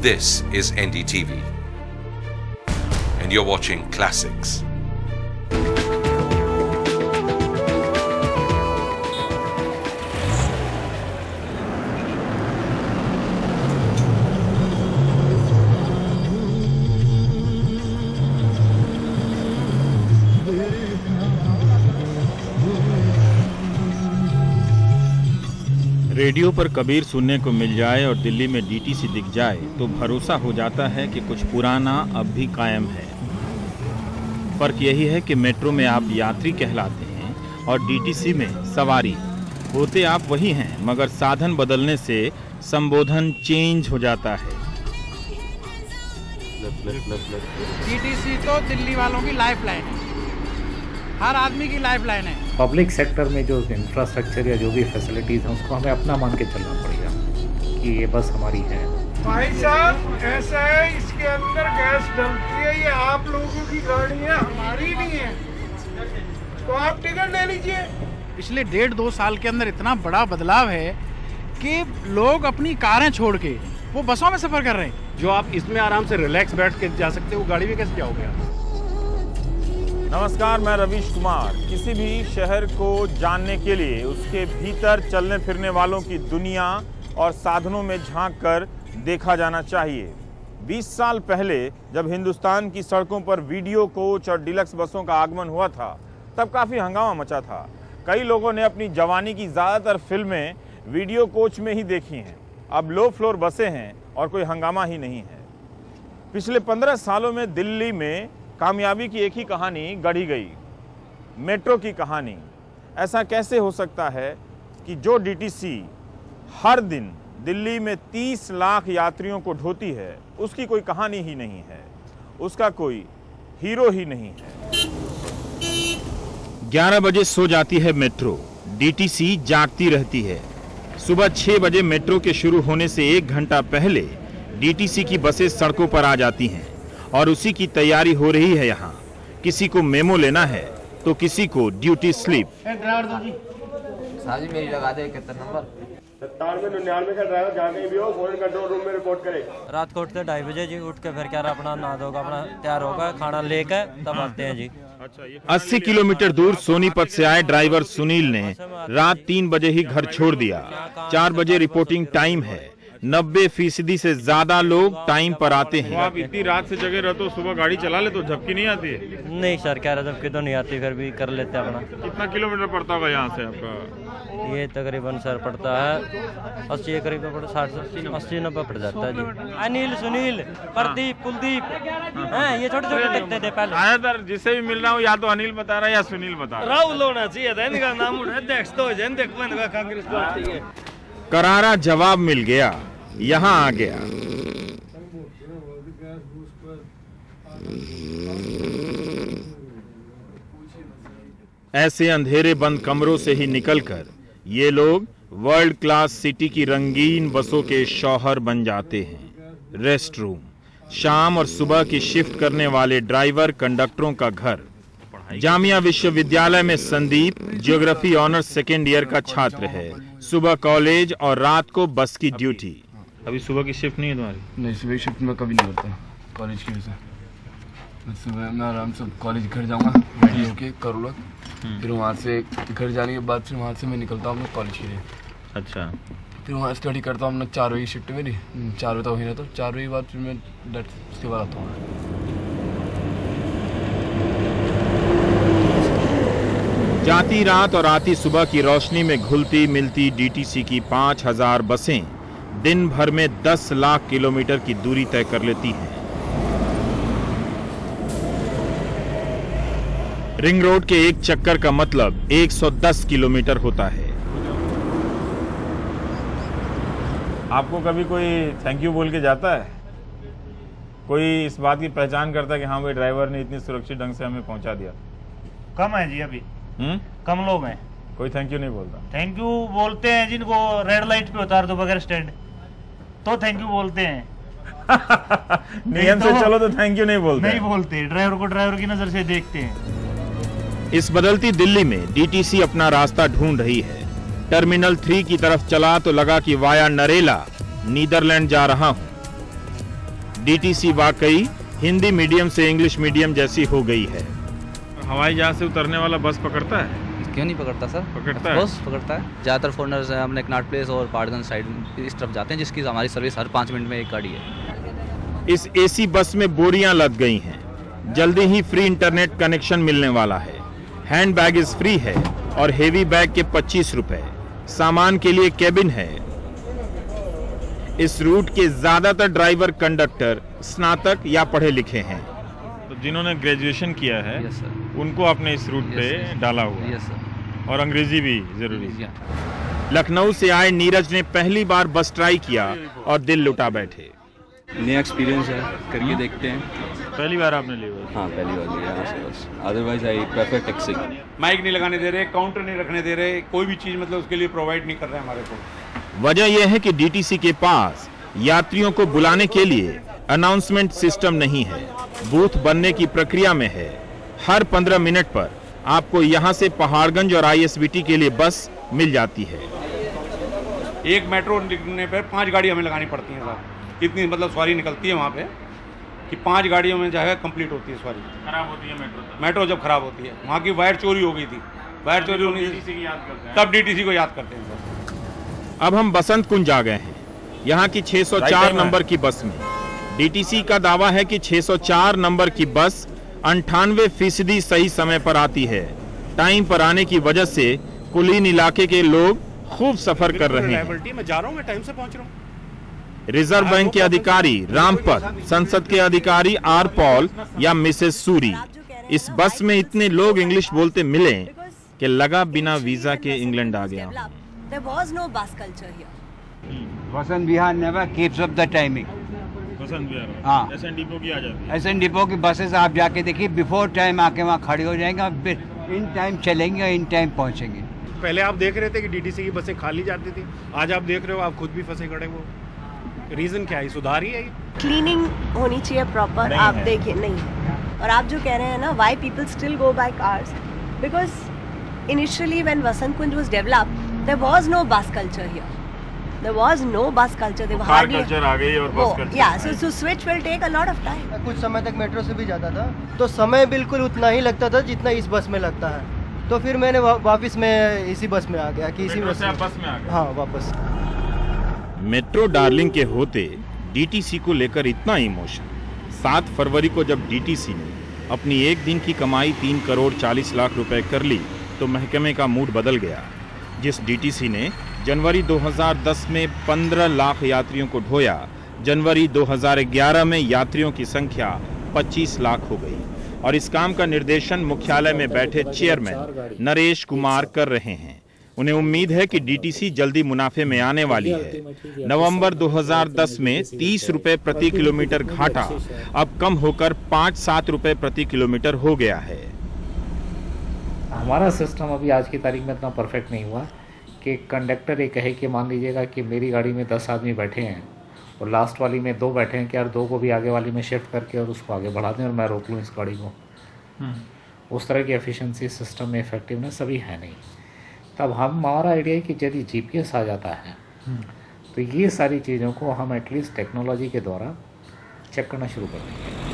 This is NDTV, and you're watching Classics. Radio पर कबीर सुनने को मिल जाए और दिल्ली में डीटीसी दिख जाए तो भरोसा हो जाता है कि कुछ पुराना अब भी कायम है। फर्क यही है कि मेट्रो में आप यात्री कहलाते हैं और डीटीसी में सवारी। होते आप वही हैं, मगर साधन बदलने से संबोधन चेंज हो जाता है। डीटीसी तो दिल्ली वालों की लाइफलाइन है, हर आदमी की लाइफलाइन है। पब्लिक सेक्टर में जो इंफ्रास्ट्रक्चर या जो भी फैसिलिटीज़ हैं उसको हमें अपना मान के चलना पड़ेगा कि ये बस हमारी है। भाई साहब ऐसा है, इसके अंदर गैस डलती है, ये आप लोगों की गाड़ी है, हमारी नहीं है, तो आप टिकट ले लीजिए। पिछले 1.5-2 साल के अंदर इतना बड़ा बदलाव है कि लोग अपनी कारें छोड़ के वो बसों में सफर कर रहे हैं। जो आप इसमें आराम से रिलैक्स बैठ के जा सकते हो, गाड़ी में कैसे जाओगे आप? नमस्कार, मैं रवीश कुमार। किसी भी शहर को जानने के लिए उसके भीतर चलने फिरने वालों की दुनिया और साधनों में झांककर देखा जाना चाहिए। 20 साल पहले जब हिंदुस्तान की सड़कों पर वीडियो कोच और डिलक्स बसों का आगमन हुआ था, तब काफ़ी हंगामा मचा था। कई लोगों ने अपनी जवानी की ज़्यादातर फिल्में वीडियो कोच में ही देखी हैं। अब लो फ्लोर बसें हैं और कोई हंगामा ही नहीं है। पिछले 15 सालों में दिल्ली में कामयाबी की एक ही कहानी गढ़ी गई, मेट्रो की कहानी। ऐसा कैसे हो सकता है कि जो डीटीसी हर दिन दिल्ली में 30 लाख यात्रियों को ढोती है, उसकी कोई कहानी ही नहीं है, उसका कोई हीरो ही नहीं है। 11 बजे सो जाती है मेट्रो, डीटीसी जागती रहती है। सुबह 6 बजे मेट्रो के शुरू होने से 1 घंटा पहले डीटीसी की बसें सड़कों पर आ जाती हैं और उसी की तैयारी हो रही है यहाँ। किसी को मेमो लेना है तो किसी को ड्यूटी स्लिप। ड्राइवर दो जी। साजी मेरी लगा दे। कितना नंबर? 97 का ड्राइवर जहाँ कहीं भी हो फॉरेन कंट्रोल रूम में रिपोर्ट करे। रात को उठते 2:30 बजे जी, उठ के फिर क्या अपना नहा धोगा, अपना तैयार होगा, खाना लेकर तब आते हैं जी। 80 किलोमीटर दूर सोनीपत से आए ड्राइवर सुनील ने रात 3 बजे ही घर छोड़ दिया। 4 बजे रिपोर्टिंग टाइम है। 90% से ज्यादा लोग टाइम पर आते हैं। आप इतनी रात से जगह रहते हो, सुबह गाड़ी चला ले तो झपकी नहीं आती है? नहीं सर, क्या झपकी तो नहीं आती, फिर भी कर लेते हैं अपना। कितना किलोमीटर पड़ता होगा यहाँ से आपका? ये तकरीबन सर पड़ता है 80 करीब 60-80-90 पड़ जाता है जी। अनिल, सुनील, प्रदीप, कुलदीप, ये छोटे छोटे दिखते थे पहले। ज्यादातर जिसे भी मिल रहा हूँ या तो अनिल बता रहा है या सुनील बता रहा है। राहुल होना चाहिए था, इनका नाम अध्यक्ष तो कांग्रेस पार्टी है। करारा जवाब मिल गया, यहाँ आ गया। ऐसे अंधेरे बंद कमरों से ही निकलकर ये लोग वर्ल्ड क्लास सिटी की रंगीन बसों के शौहर बन जाते हैं। रेस्ट रूम, शाम और सुबह की शिफ्ट करने वाले ड्राइवर कंडक्टरों का घर। जामिया विश्वविद्यालय में Sandeep geography honours 2nd year का छात्र है। सुबह कॉलेज और रात को बस की ड्यूटी। अभी सुबह की शिफ्ट नहीं है तुम्हारी? नहीं, सुबह की शिफ्ट में कभी नहीं होता कॉलेज की वजह से। सुबह मैं आराम से कॉलेज घर जाऊंगा, रेडी होके करूँगा, फिर वहाँ से घर जाने के बाद फिर वहाँ से मैं निकलता हूँ अपने कॉलेज के लिए। अच्छा। फिर वहाँ स्टडी करता हूँ अपना। 4 बजे शिफ्ट मेरी, 4 बजे तक वहीं रहता हूँ। 4 बजे के बाद फिर मैं उसके बाद आता हूँ। जाती रात और आती सुबह की रोशनी में घुलती मिलती डीटीसी की 5000 बसें दिन भर में 10 लाख किलोमीटर की दूरी तय कर लेती हैं। रिंग रोड के एक चक्कर का मतलब 110 किलोमीटर होता है। आपको कभी कोई थैंक यू बोल के जाता है? कोई इस बात की पहचान करता है कि हाँ भाई ड्राइवर ने इतनी सुरक्षित ढंग से हमें पहुंचा दिया? कम है जी, अभी कम लोग हैं। कोई थैंक यू नहीं बोलता? थैंक यू बोलते हैं जिनको रेड लाइट पे उतार दो बगैर स्टैंड, तो थैंक यू बोलते हैं। नियम से चलो तो थैंक यू नहीं बोलते। नहीं बोलते, ड्राइवर को ड्राइवर की नजर से देखते हैं। इस बदलती दिल्ली में डीटीसी अपना रास्ता ढूंढ रही है। टर्मिनल 3 की तरफ चला तो लगा कि वाया नरेला नीदरलैंड जा रहा हूं। डीटीसी वाकई हिंदी मीडियम से इंग्लिश मीडियम जैसी हो गई है। हवाई जहाज से उतरने वाला बस पकड़ता है? क्यों नहीं पकड़ता सर? पकड़ता है, बस पकड़ता है। ज़्यादातर फॉरनर्स हमने कनाट प्लेस और पाड़गंज साइड इस तरफ जाते हैं, जिसकी हमारी सर्विस हर 5 मिनट में एक गाड़ी है। इस एसी बस में बोरियां लद गई हैं। जल्दी ही फ्री इंटरनेट कनेक्शन मिलने वाला है। हैंड बैगेज फ्री है और हेवी बैग के 25 रुपए। सामान के लिए केबिन है। इस रूट के ज्यादातर ड्राइवर कंडक्टर स्नातक या पढ़े लिखे हैं। तो जिन्होंने ग्रेजुएशन किया है उनको आपने इस रूट पे डाला हुआ और अंग्रेजी भी जरूरी है। लखनऊ से आए नीरज ने पहली बार बस ट्राई किया और दिल लुटा बैठे। नया एक्सपीरियंस है, करके देखते हैं। पहली बार आपने ली हुई? हाँ, पहली बार लिया bus. Otherwise I prefer taxi. Mic नहीं लगाने दे रहे, काउंटर नहीं रखने दे रहे, कोई भी चीज मतलब उसके लिए प्रोवाइड नहीं कर रहे हमारे को। वजह यह है कि डीटीसी के पास यात्रियों को बुलाने के लिए अनाउंसमेंट सिस्टम नहीं है। बूथ बनने की प्रक्रिया में है। हर 15 मिनट पर आपको यहां से पहाड़गंज और आईएसबीटी के लिए बस मिल जाती है। एक मेट्रो निकलने पर 5 गाड़ी हमें लगानी पड़ती है साहब। इतनी मतलब सवारी निकलती है वहाँ पे कि 5 गाड़ियों में जो है कंप्लीट होती है सवारी। खराब होती है मेट्रो जब खराब होती है। वहाँ की वायर चोरी हो गई थी। वायर चोरी होने तब डीटीसी को याद करते हैं सर। अब हम बसंत कुंज आ गए हैं। यहाँ की 604 नंबर की बस में डीटीसी का दावा है कि 604 नंबर की बस 98% सही समय पर आती है। टाइम पर आने की वजह से कुलीन इलाके के लोग खूब सफर कर रहे हैं। मैं जा रहा हूँ, मैं टाइम से पहुँच रहा हूँ। रिजर्व बैंक के अधिकारी रामपत, संसद के अधिकारी आर पॉल या मिसेस सूरी, इस बस में इतने लोग इंग्लिश बोलते मिले कि लगा बिना वीजा के इंग्लैंड आ गया। There was no bus culture here. Vasant Vihar never keeps up the timing. Vasant Vihar, हाँ, एसएन डिपो की आ जाती है। एसएन डिपो की बसेस आप जाके देखिए, बिफोर टाइम आके वहाँ खड़े हो जाएंगे और फिर इन टाइम चलेंगे और इन टाइम पहुँचेंगे। पहले आप देख रहे थे कि डीटीसी की बसें खाली जाती थी, आज आप देख रहे हो आप खुद भी फंसे खड़े हो। रीजन क्या है? सुधार ही है। क्लीनिंग होनी चाहिए प्रॉपर। आप देखिए नहीं। और आप जो कह रहे हैं ना, why people still go by cars, because initially when Vasant Kunj was developed there was no bus culture here. There was no bus culture. They were hardly. Car culture आ गई और bus culture. Yeah, so switch will take a lot of time. कुछ समय तक metro से भी जाता था तो समय बिल्कुल उतना ही लगता था जितना इस बस में लगता है। तो फिर मैंने वापस में इसी बस में आ गया कि इसी बस में आ गया। हाँ, वापस। मेट्रो डार्लिंग के होते डीटीसी को लेकर इतना इमोशन। 7 फरवरी को जब डीटीसी ने अपनी एक दिन की कमाई 3 करोड़ 40 लाख रुपए कर ली तो महकमे का मूड बदल गया। जिस डीटीसी ने जनवरी 2010 में 15 लाख यात्रियों को ढोया, जनवरी 2011 में यात्रियों की संख्या 25 लाख हो गई और इस काम का निर्देशन मुख्यालय में बैठे चेयरमैन नरेश कुमार कर रहे हैं। उन्हें उम्मीद है कि डीटीसी जल्दी मुनाफे में आने वाली है। नवंबर 2010 में 30 रुपए प्रति किलोमीटर घाटा अब कम होकर 5-7 रुपए प्रति किलोमीटर हो गया है। हमारा सिस्टम अभी आज की तारीख में इतना परफेक्ट नहीं हुआ कि कंडक्टर ये कहे कि मान लीजिएगा कि मेरी गाड़ी में 10 आदमी बैठे हैं और लास्ट वाली में 2 बैठे हैं कि यार 2 को भी आगे वाली में शिफ्ट करके और उसको आगे बढ़ा दें और मैं रोक लूँ इस गाड़ी को। उस तरह की एफिशिएंसी सिस्टम में इफेक्टिवनेस अभी है नहीं। तब हमारा आइडिया है कि यदि जीपीएस आ जाता है तो ये सारी चीज़ों को हम एटलीस्ट टेक्नोलॉजी के द्वारा चेक करना शुरू कर देंगे।